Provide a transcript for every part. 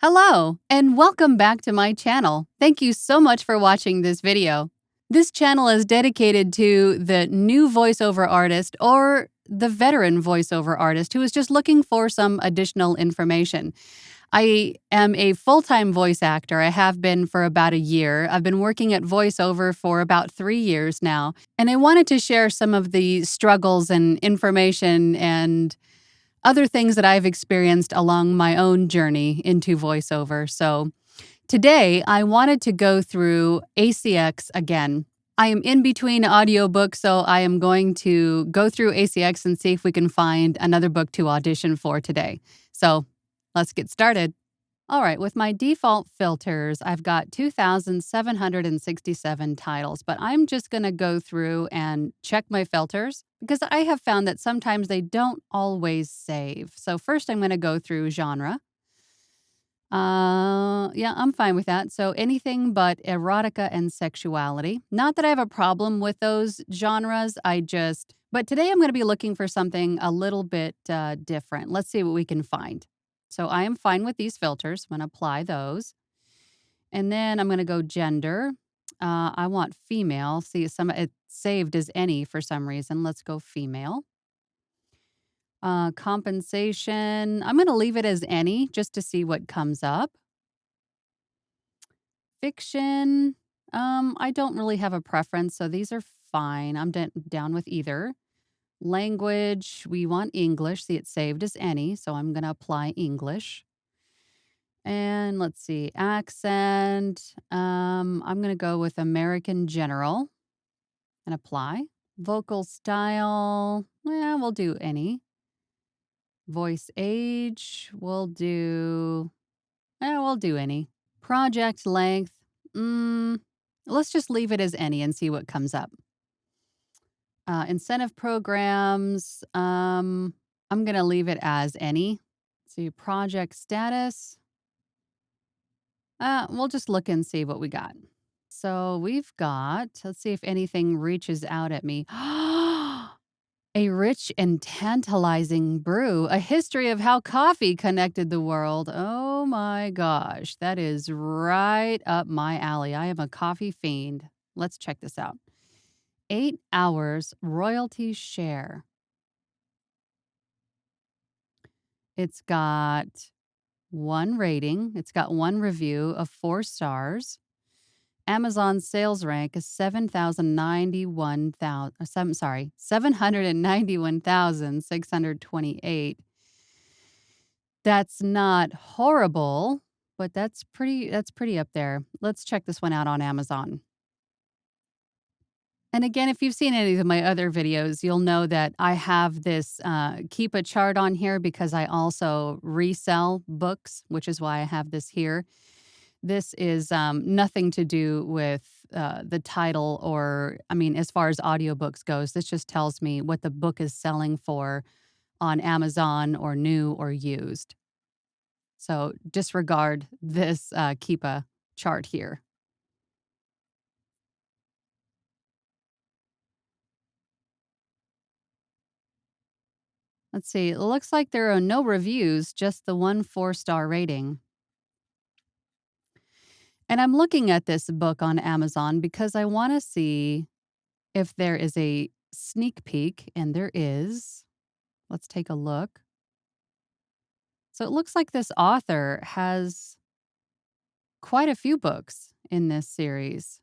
Hello, and welcome back to my channel. Thank you so much for watching this video. This channel is dedicated to the new voiceover artist or the veteran voiceover artist who is just looking for some additional information. I am a full-time voice actor. I have been for about a year. I've been working at voiceover for about 3 years now, and I wanted to share some of the struggles and information and other things that I've experienced along my own journey into voiceover. So today I wanted to go through ACX again. I am in between audiobooks, so I am going to go through ACX and see if we can find another book to audition for today. So let's get started. All right, with my default filters, I've got 2,767 titles, but I'm just going to go through and check my filters because I have found that sometimes they don't always save. So first I'm going to go through genre. Yeah, I'm fine with that. So anything but erotica and sexuality. Not that I have a problem with those genres. But today I'm going to be looking for something a little bit different. Let's see what we can find. So I am fine with these filters. I'm going to apply those. And then I'm going to go gender. I want female. See, it's saved as any for some reason. Let's go female. Compensation. I'm going to leave it as any just to see what comes up. Fiction. I don't really have a preference, so these are fine. I'm down with either. Language. We want English. See, it's saved as any, so I'm going to apply English. And let's see, accent. I'm going to go with American General and apply. Vocal style. Yeah, we'll do any. Voice age. We'll do any. Project length. Let's just leave it as any and see what comes up. Incentive programs. I'm going to leave it as any. See, project status. We'll just look and see what we got. So let's see if anything reaches out at me. A rich and tantalizing brew, a history of how coffee connected the world. Oh my gosh, that is right up my alley. I am a coffee fiend. Let's check this out. 8 hours royalty share. It's got one rating. It's got one review of 4 stars. Amazon sales rank is 791,628. That's not horrible, but that's pretty up there. Let's check this one out on Amazon. And again, if you've seen any of my other videos, you'll know that I have this keep a chart on here because I also resell books, which is why I have this here. This is nothing to do with the title as far as audiobooks goes, this just tells me what the book is selling for on Amazon or new or used. So disregard this keep a chart here. Let's see. It looks like there are no reviews, just the one 4-star rating. And I'm looking at this book on Amazon because I want to see if there is a sneak peek, and there is. Let's take a look. So it looks like this author has quite a few books in this series.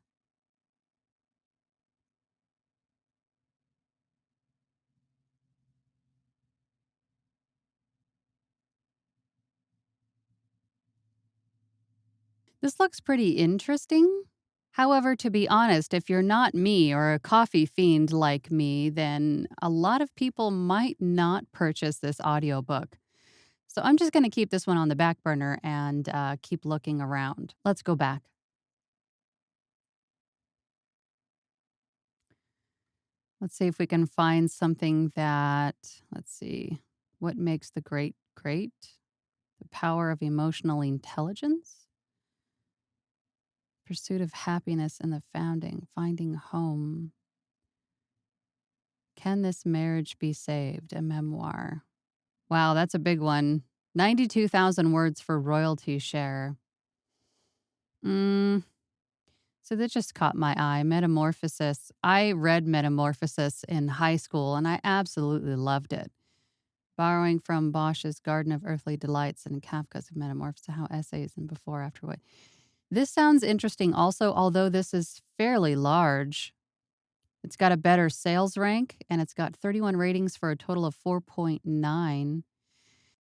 This looks pretty interesting. However, to be honest, if you're not me or a coffee fiend like me, then a lot of people might not purchase this audiobook. So I'm just going to keep this one on the back burner and keep looking around. Let's go back. Let's see if we can find something let's see, what makes the great great? The power of emotional intelligence? Pursuit of happiness in the finding home. Can this marriage be saved? A memoir. Wow, that's a big one. 92,000 words for royalty share. Mm, so that just caught my eye. Metamorphosis. I read Metamorphosis in high school and I absolutely loved it. Borrowing from Bosch's Garden of Earthly Delights and Kafka's Metamorphosis, how essays and before, after what. This sounds interesting also, although this is fairly large. It's got a better sales rank and it's got 31 ratings for a total of 4.9.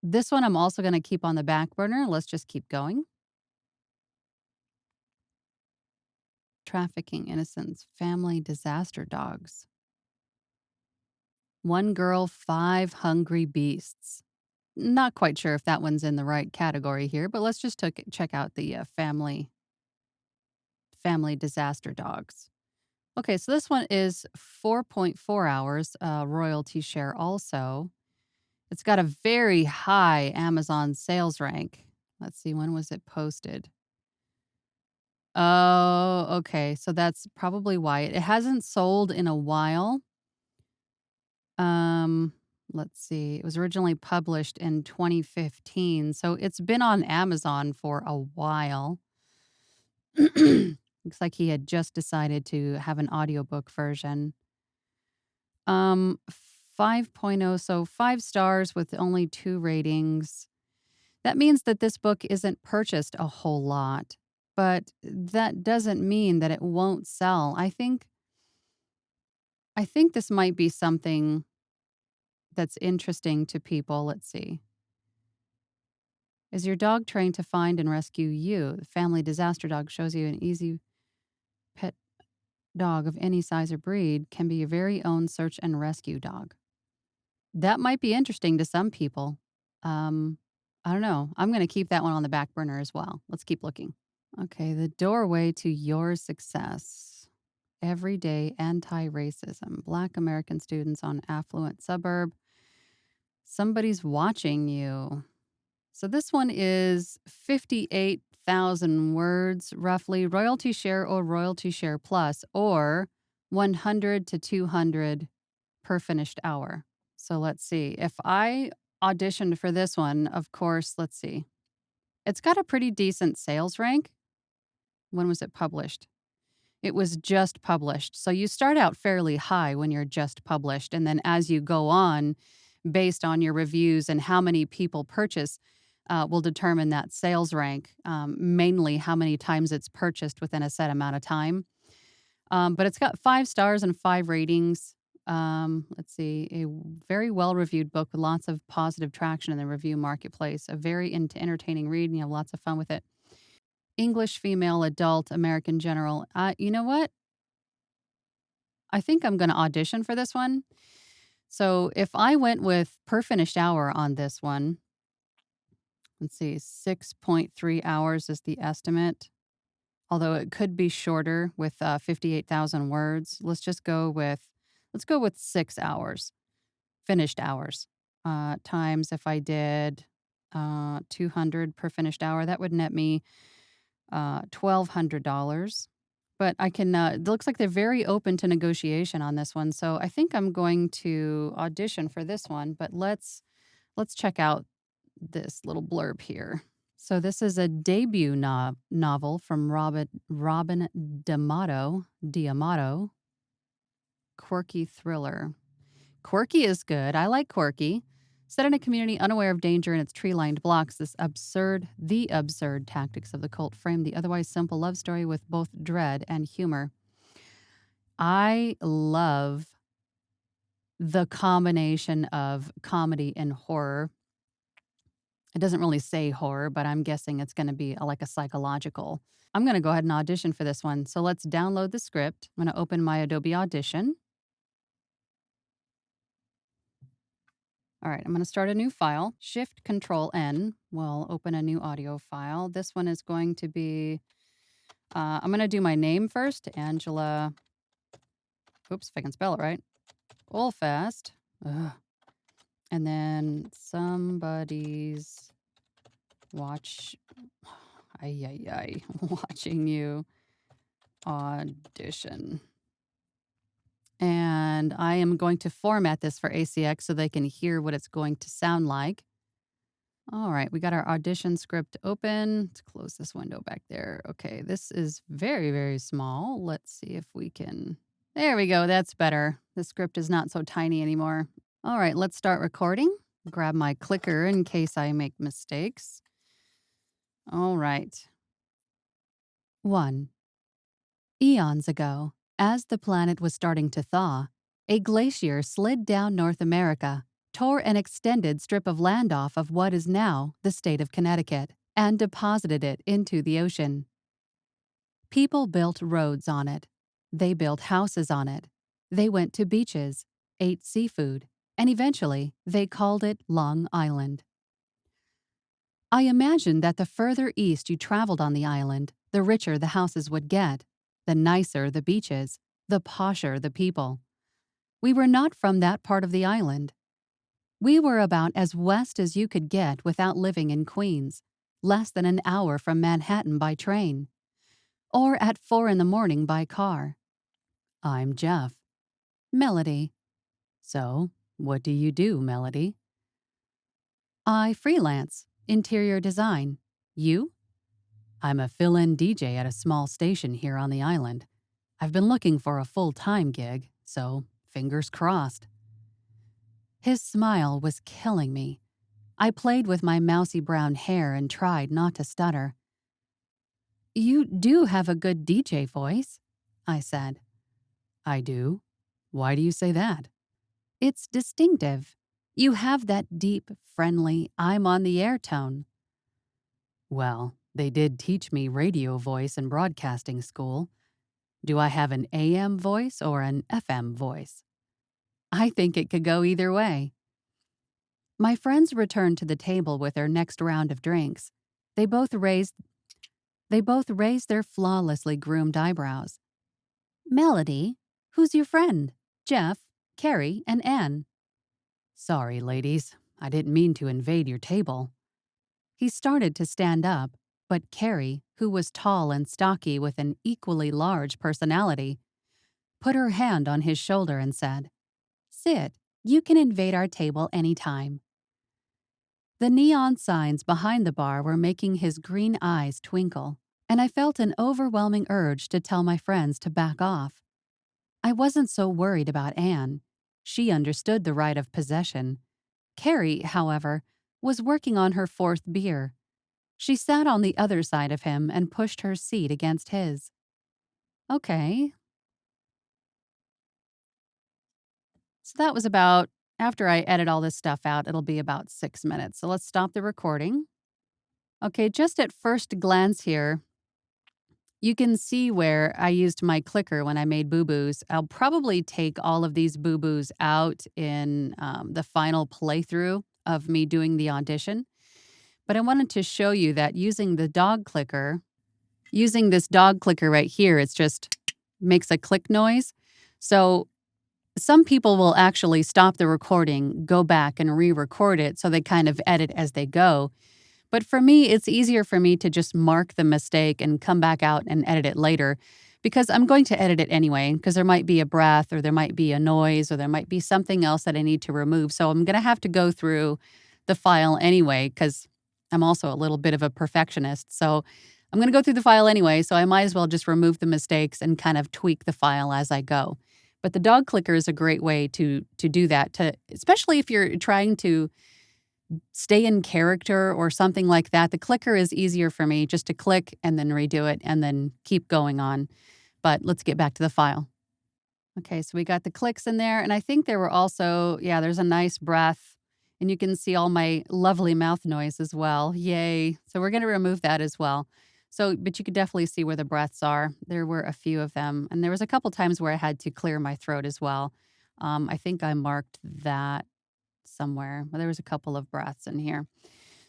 This one I'm also going to keep on the back burner. Let's just keep going. Trafficking Innocence, Family Disaster Dogs. One Girl, Five Hungry Beasts. Not quite sure if that one's in the right category here, but let's just check out the family disaster dogs. Okay, so this one is 4.4 hours royalty share also. It's got a very high Amazon sales rank. Let's see, when was it posted? Oh, okay. So that's probably why. It hasn't sold in a while. Um, let's see. It was originally published in 2015, so it's been on Amazon for a while. Looks like he had just decided to have an audiobook version. 5.0, so 5 stars with only 2 ratings. That means that this book isn't purchased a whole lot, but that doesn't mean that it won't sell. I think this might be something that's interesting to people. Let's see. Is your dog trained to find and rescue you? The Family Disaster Dog shows you an easy pet dog of any size or breed can be your very own search and rescue dog. That might be interesting to some people. Um, I don't know. I'm going to keep that one on the back burner as well. Let's keep looking. Okay, The Doorway to Your Success. Everyday Anti-Racism. Black American Students on Affluent Suburb. Somebody's Watching You. So this one is 58,000 words roughly, royalty share or royalty share plus, or 100 to 200 per finished hour. So let's see. If I auditioned for this one, of course, let's see. It's got a pretty decent sales rank. When was it published? It was just published. So you start out fairly high when you're just published. And then as you go on, based on your reviews and how many people purchase, will determine that sales rank, mainly how many times it's purchased within a set amount of time. But it's got 5 stars and 5 ratings. Let's see, a very well-reviewed book with lots of positive traction in the review marketplace. A very entertaining read, and you have lots of fun with it. English female adult American general. You know what? I think I'm going to audition for this one. So if I went with per finished hour on this one, let's see, 6.3 hours is the estimate. Although it could be shorter with 58,000 words. Let's go with 6 hours, finished hours. Times if I did 200 per finished hour, that would net me $1,200. But I can, it looks like they're very open to negotiation on this one. So I think I'm going to audition for this one, but let's check out this little blurb here. So this is a debut novel from Robin D'Amato, quirky thriller. Quirky is good. I like quirky. Set in a community unaware of danger in its tree-lined blocks, the absurd tactics of the cult frame the otherwise simple love story with both dread and humor. I love the combination of comedy and horror. It doesn't really say horror, but I'm guessing it's going to be like a psychological. I'm going to go ahead and audition for this one. So let's download the script. I'm going to open my Adobe Audition. All right, I'm going to start a new file. Shift Control N will open a new audio file. This one is going to be, I'm going to do my name first, Angela. Oops, if I can spell it right. Oldfast. Ugh. And then somebody's watching you audition. And I am going to format this for ACX so they can hear what it's going to sound like. All right, we got our audition script open. Let's close this window back there. Okay, this is very, very small. Let's see if we can. There we go. That's better. The script is not so tiny anymore. All right, let's start recording. Grab my clicker in case I make mistakes. All right. 1. Eons ago, as the planet was starting to thaw, a glacier slid down North America, tore an extended strip of land off of what is now the state of Connecticut, and deposited it into the ocean. People built roads on it. They built houses on it. They went to beaches, ate seafood, and eventually they called it Long Island. I imagined that the further east you traveled on the island, the richer the houses would get, the nicer the beaches, the posher the people. We were not from that part of the island. We were about as west as you could get without living in Queens, less than an hour from Manhattan by train, or at 4 in the morning by car. I'm Jeff. Melody. So, what do you do, Melody? I freelance, interior design. You? I'm a fill-in DJ at a small station here on the island. I've been looking for a full-time gig, so fingers crossed. His smile was killing me. I played with my mousy brown hair and tried not to stutter. You do have a good DJ voice, I said. I do? Why do you say that? It's distinctive. You have that deep, friendly, I'm on the air tone. Well, they did teach me radio voice in broadcasting school. Do I have an AM voice or an FM voice? I think it could go either way. My friends returned to the table with their next round of drinks. They both raised their flawlessly groomed eyebrows. Melody, who's your friend? Jeff, Carrie, and Anne. Sorry, ladies. I didn't mean to invade your table. He started to stand up, but Carrie, who was tall and stocky with an equally large personality, put her hand on his shoulder and said, Sit. You can invade our table any time. The neon signs behind the bar were making his green eyes twinkle, and I felt an overwhelming urge to tell my friends to back off. I wasn't so worried about Anne. She understood the right of possession. Carrie, however, was working on her 4th beer. She sat on the other side of him and pushed her seat against his. Okay. So that was about, after I edit all this stuff out, it'll be about 6 minutes. So let's stop the recording. Okay, just at first glance here, you can see where I used my clicker when I made boo-boos. I'll probably take all of these boo-boos out in the final playthrough of me doing the audition. But I wanted to show you that using this dog clicker right here, it's just makes a click noise. So some people will actually stop the recording, go back and re-record it so they kind of edit as they go. But for me, it's easier for me to just mark the mistake and come back out and edit it later because I'm going to edit it anyway because there might be a breath or there might be a noise or there might be something else that I need to remove. So I'm going to have to go through the file anyway because I'm also a little bit of a perfectionist. So I'm going to go through the file anyway, so I might as well just remove the mistakes and kind of tweak the file as I go. But the dog clicker is a great way to do that, especially if you're trying to stay in character or something like that. The clicker is easier for me just to click and then redo it and then keep going on. But let's get back to the file. Okay, so we got the clicks in there, and I think there were also, there's a nice breath, and you can see all my lovely mouth noise as well. Yay. So we're going to remove that as well. So, but you could definitely see where the breaths are. There were a few of them, and there was a couple times where I had to clear my throat as well. I think I marked that somewhere. Well, there was a couple of breaths in here.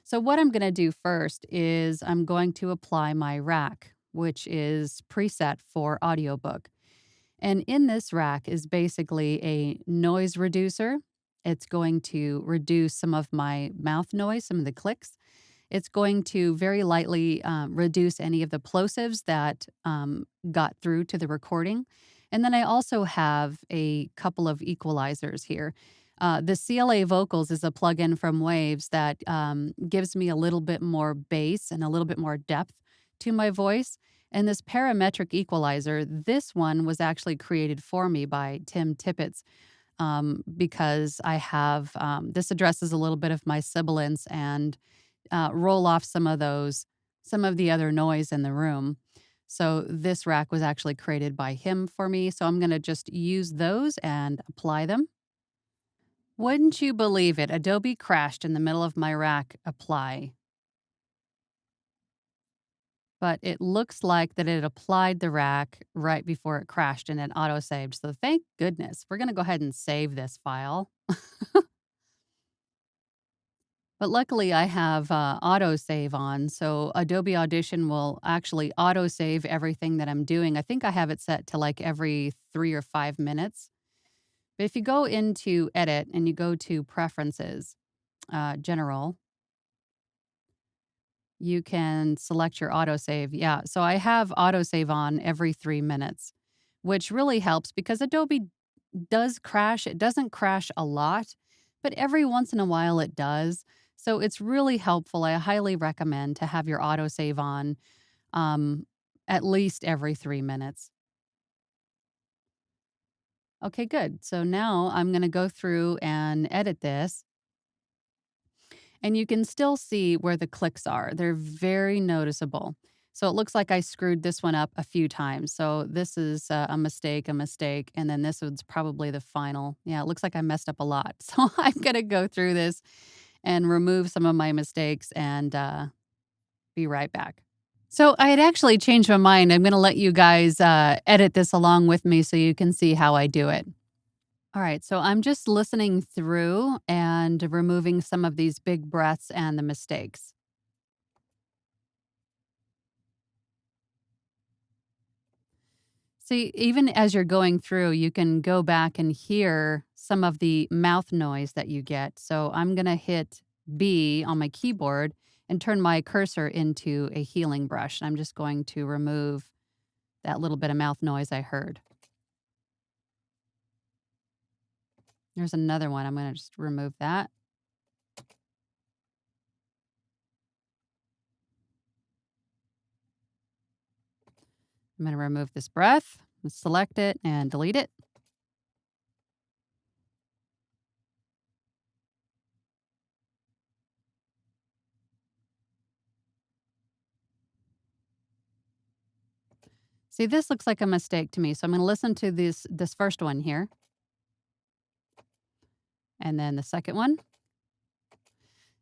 So what I'm going to do first is I'm going to apply my rack, which is preset for Audiobook. And in this rack is basically a noise reducer. It's going to reduce some of my mouth noise, some of the clicks. It's going to very lightly reduce any of the plosives that got through to the recording. And then I also have a couple of equalizers here. The CLA Vocals is a plugin from Waves that gives me a little bit more bass and a little bit more depth to my voice. And this parametric equalizer, this one was actually created for me by Tim Tippett because I have this addresses a little bit of my sibilance and roll off some of the other noise in the room. So this rack was actually created by him for me. So I'm going to just use those and apply them. Wouldn't you believe it? Adobe crashed in the middle of my rack apply. But it looks like that it applied the rack right before it crashed and it auto-saved. So thank goodness. We're going to go ahead and save this file. But luckily, I have autosave on, so Adobe Audition will actually autosave everything that I'm doing. I think I have it set to like every 3 or 5 minutes. But if you go into Edit and you go to Preferences, General, you can select your autosave. Yeah, so I have autosave on every 3 minutes, which really helps because Adobe does crash. It doesn't crash a lot, but every once in a while it does. So it's really helpful. I highly recommend to have your autosave on um, at least every 3 minutes. Okay, good. So now I'm going to go through and edit this. And you can still see where the clicks are. They're very noticeable. So it looks like I screwed this one up a few times. So this is a mistake, and then this one's probably the final. Yeah, it looks like I messed up a lot. So I'm going to go through this and remove some of my mistakes and be right back. So I had actually changed my mind. I'm going to let you guys edit this along with me so you can see how I do it. All right, so I'm just listening through and removing some of these big breaths and the mistakes. See, even as you're going through, you can go back and hear some of the mouth noise that you get. So I'm going to hit B on my keyboard and turn my cursor into a healing brush. And I'm just going to remove that little bit of mouth noise I heard. There's another one. I'm going to just remove that. I'm going to remove this breath, select it, and delete it. See, this looks like a mistake to me. So I'm going to listen to this first one here. And then the second one.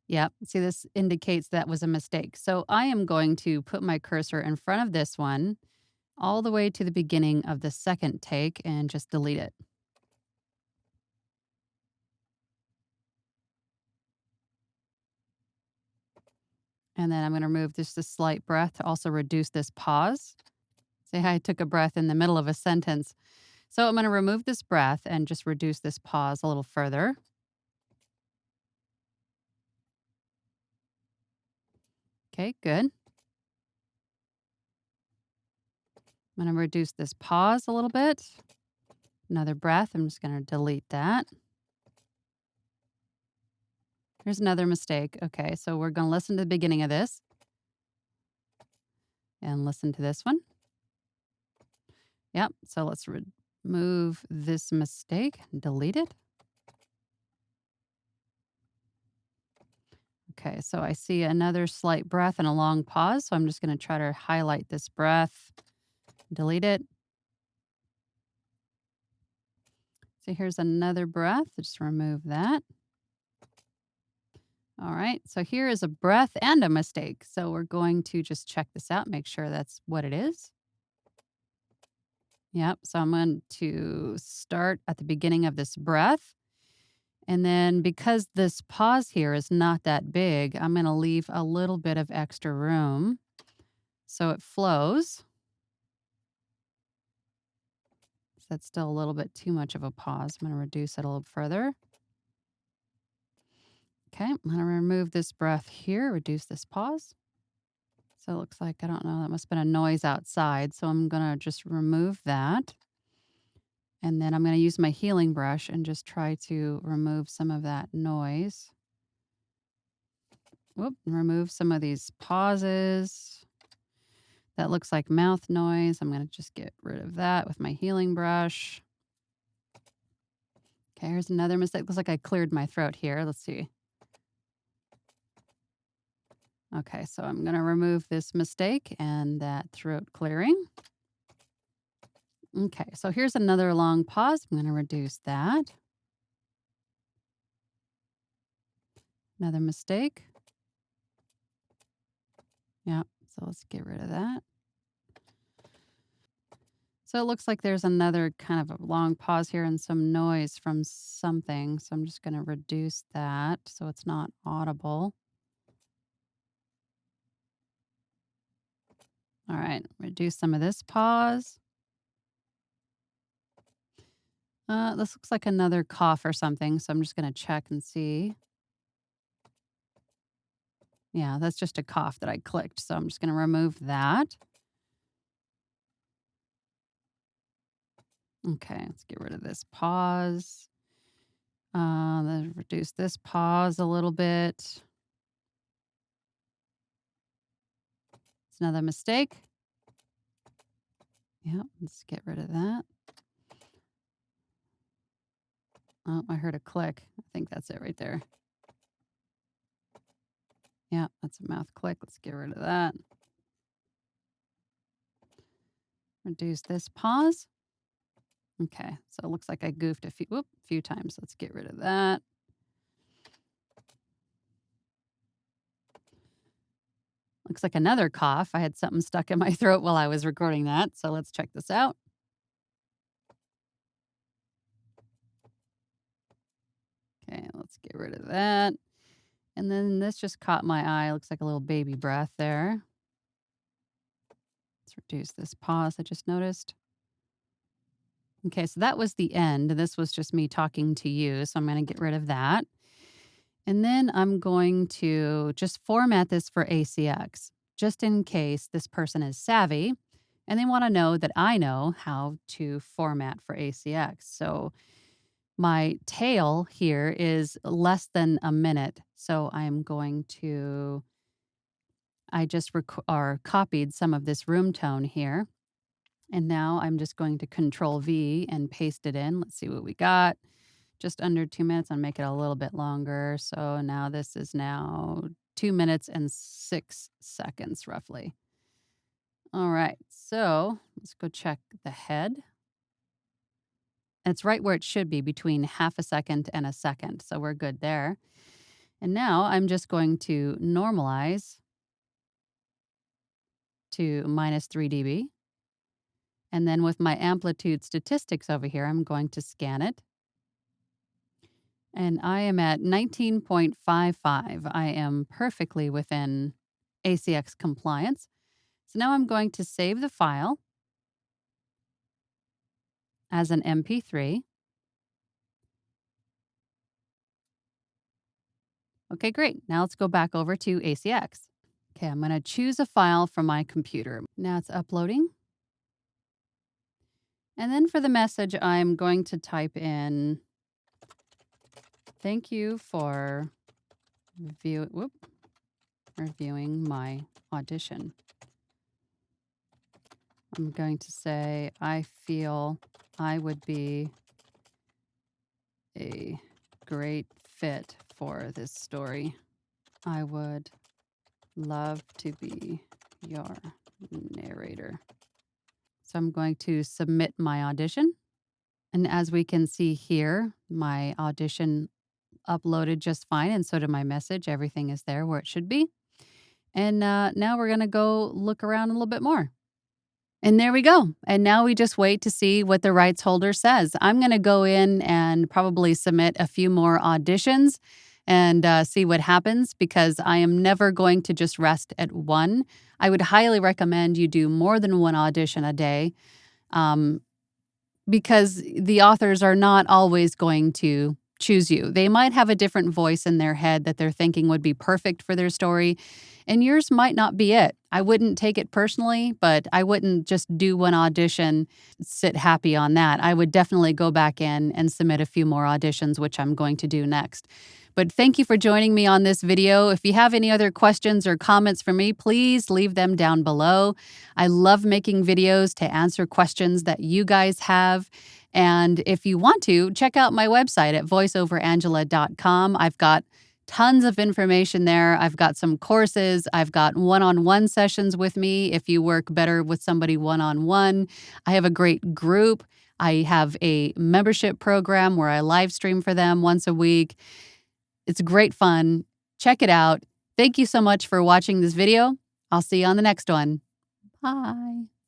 Yep. See, this indicates that was a mistake. So I am going to put my cursor in front of this one all the way to the beginning of the second take and just delete it. And then I'm going to remove just a slight breath to also reduce this pause. See how I took a breath in the middle of a sentence. So I'm going to remove this breath and just reduce this pause a little further. Okay, good. I'm going to reduce this pause a little bit. Another breath. I'm just going to delete that. Here's another mistake. Okay, so we're going to listen to the beginning of this and listen to this one. Yep, so let's remove this mistake and delete it. Okay, so I see another slight breath and a long pause, so I'm just going to try to highlight this breath, delete it. So here's another breath, just remove that. All right, so here is a breath and a mistake. So we're going to just check this out, make sure that's what it is. Yep, so I'm going to start at the beginning of this breath. And then because this pause here is not that big, I'm going to leave a little bit of extra room so it flows. So that's still a little bit too much of a pause. I'm going to reduce it a little further. Okay, I'm going to remove this breath here, reduce this pause. So it looks like, I don't know, that must have been a noise outside. So I'm going to just remove that. And then I'm going to use my healing brush and just try to remove some of that noise. Whoop, remove some of these pauses. That looks like mouth noise. I'm going to just get rid of that with my healing brush. Okay, here's another mistake. Looks like I cleared my throat here. Let's see. Okay, so I'm going to remove this mistake and that throat clearing. Okay, so here's another long pause. I'm going to reduce that. Another mistake. Yeah, so let's get rid of that. So it looks like there's another kind of a long pause here and some noise from something. So I'm just going to reduce that so it's not audible. All right, reduce some of this pause. This looks like another cough or something, so I'm just going to check and see. Yeah, that's just a cough that I clicked, so I'm just going to remove that. Okay, let's get rid of this pause. Then reduce this pause a little bit. It's another mistake. Yeah, let's get rid of that. Oh, I heard a click. I think that's it right there. Yeah, that's a mouth click. Let's get rid of that. Reduce this pause. Okay, so it looks like I goofed a few times. Let's get rid of that. Looks like another cough. I had something stuck in my throat while I was recording that. So let's check this out. Okay, let's get rid of that. And then this just caught my eye. Looks like a little baby breath there. Let's reduce this pause I just noticed. Okay, so that was the end. This was just me talking to you. So I'm going to get rid of that. And then I'm going to just format this for ACX, just in case this person is savvy and they want to know that I know how to format for ACX. So my tail here is less than a minute. So I'm going to, I just copied some of this room tone here. And now I'm just going to Control V and paste it in. Let's see what we got. Just under 2 minutes. I'll make it a little bit longer. So now this is now 2 minutes and 6 seconds roughly. All right. So let's go check the head. It's right where it should be, between half a second and a second. So we're good there. And now I'm just going to normalize to -3 dB. And then with my amplitude statistics over here, I'm going to scan it. And I am at 19.55. I am perfectly within ACX compliance. So now I'm going to save the file as an MP3. Okay, great. Now let's go back over to ACX. Okay, I'm going to choose a file from my computer. Now it's uploading. And then for the message, I'm going to type in, thank you for reviewing my audition. I'm going to say, I feel I would be a great fit for this story. I would love to be your narrator. So I'm going to submit my audition. And as we can see here, my audition uploaded just fine, and so did my message. Everything is there where it should be. And now we're going to go look around a little bit more. And there we go. And now we just wait to see what the rights holder says. I'm going to go in and probably submit a few more auditions and see what happens, because I am never going to just rest at one. I would highly recommend you do more than one audition a day, because the authors are not always going to choose you. They might have a different voice in their head that they're thinking would be perfect for their story, and yours might not be it. I wouldn't take it personally, but I wouldn't just do one audition, sit happy on that. I would definitely go back in and submit a few more auditions, which I'm going to do next. But thank you for joining me on this video. If you have any other questions or comments for me, please leave them down below. I love making videos to answer questions that you guys have. And if you want to, check out my website at voiceoverangela.com. I've got tons of information there. I've got some courses. I've got one-on-one sessions with me if you work better with somebody one-on-one. I have a great group. I have a membership program where I live stream for them once a week. It's great fun. Check it out. Thank you so much for watching this video. I'll see you on the next one. Bye.